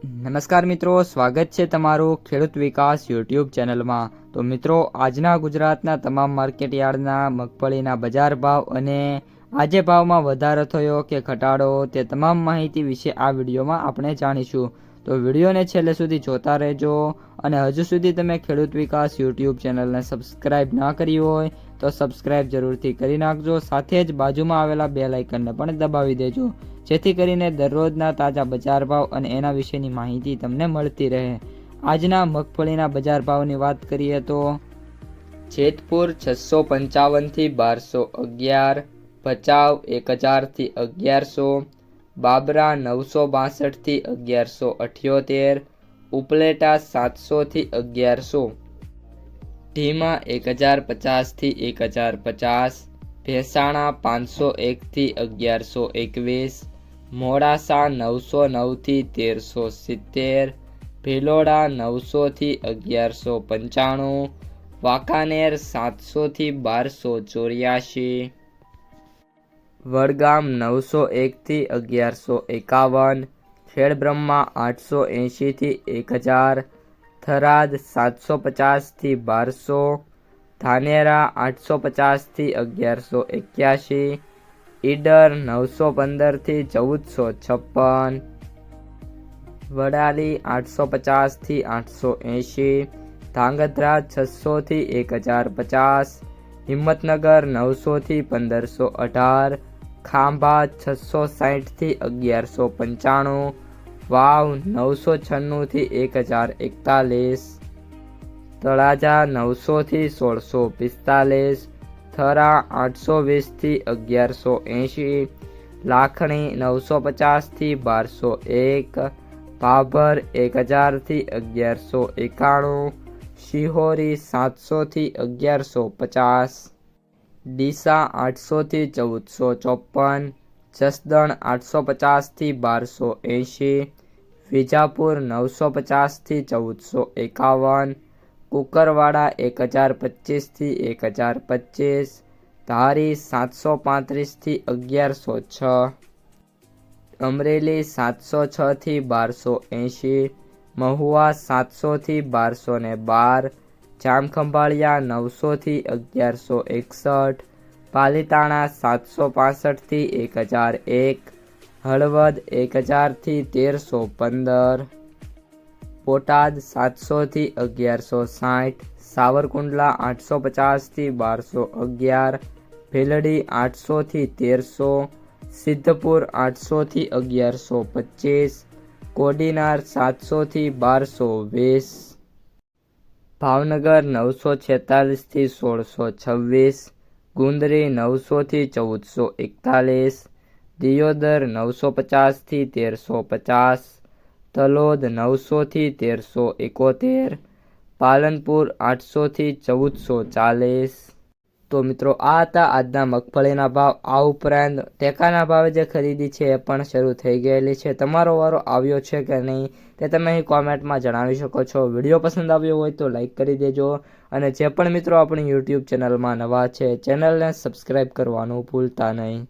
નમસ્કાર મિત્રો, સ્વાગત છે તમારું ખેડૂત વિકાસ યુટ્યુબ ચેનલમાં। તો મિત્રો, આજના ગુજરાતના તમામ માર્કેટયાર્ડના મગફળીના બજાર ભાવ અને આજે ભાવમાં વધારો થયો કે ઘટાડો તે તમામ માહિતી વિશે આ વિડીયોમાં આપણે જાણીશું। તો વિડીયોને છેલ્લે સુધી જોતા રહેજો અને હજુ સુધી તમે ખેડૂત વિકાસ યુટ્યુબ ચેનલને સબસ્ક્રાઇબ ના કરી હોય તો સબસ્ક્રાઇબ જરૂરથી કરી નાખજો, સાથે જ બાજુમાં આવેલા બેલ આઇકનને પણ દબાવી દેજો, જેથી કરીને દરરોજના તાજા બજાર ભાવ અને એના વિશેની માહિતી તમને મળતી રહે। આજના મગફળીના બજાર ભાવની વાત કરીએ તો જેતપુર 655 થી 1211, ભચાઉ 1000 થી 1100, બાબરા 962 થી 1178, ઉપલેટા 700 થી 1100, ઢીમા 1050 થી 1050, ભેસાણા 501 થી 1121, મોડાસા 909 થી 1370, ભિલોડા 900 થી 1195, વાંકાનેર 700 થી 1284, વડગામ 901 થી 1151, ખેડબ્રહ્મા 880 થી 1000, થરાદ 750 થી 1200, ધાનેરા 850 થી 1181, ઈડર 915 થી 1456, વડાલી 850 થી 880, ધાંગધ્રા 600 થી 1050, હિંમતનગર 900 થી 1518, ખાંભા 660 થી 1195, વાવ 996 થી 1041, તળાજા 900 થી 1645, થરા 820 થી 1180, લાખણી 950 થી 1201, ભાભર 1000 થી 1191, શિહોરી 700 થી 1150, ડીસા 800 થી 1454, જસદણ 850 થી 1280, વિજાપુર 950 થી 1451, કુકરવાડા 1025 થી 1025, ધારી 735 થી 1106, અમરેલી 706 થી 1280, મહુવા 700 થી 1212, જામખંભાળિયા 900 થી 1161, પાલીતાણા 765 થી 1001, હળવદ 1000 થી 1315, બોટાદ 700 થી 1160, સાવરકુંડલા 850 થી 1211, ભીલડી 800 થી 1300, સિદ્ધપુર 800 થી 1125, કોડીનાર 700 થી 1220, ભાવનગર 946 થી 1626, ગુંદરી 900 થી 1441, દિયોદર 950 થી 1350, તલોદ 900 થી 1371, પાલનપુર 800 થી 1440। તો મિત્રો, આ હતા આજના મગફળીના ભાવ। આ ઉપરાંત ટેકાના ભાવે જે ખરીદી છે એ પણ શરૂ થઈ ગયેલી છે। તમારો વારો આવ્યો છે કે નહીં તે તમે અહીં કોમેન્ટમાં જણાવી શકો છો। વિડીયો પસંદ આવ્યો હોય તો લાઈક કરી દેજો અને જે પણ મિત્રો આપણી યુટ્યુબ ચેનલમાં નવા છે ચેનલને સબસ્ક્રાઈબ કરવાનું ભૂલતા નહીં।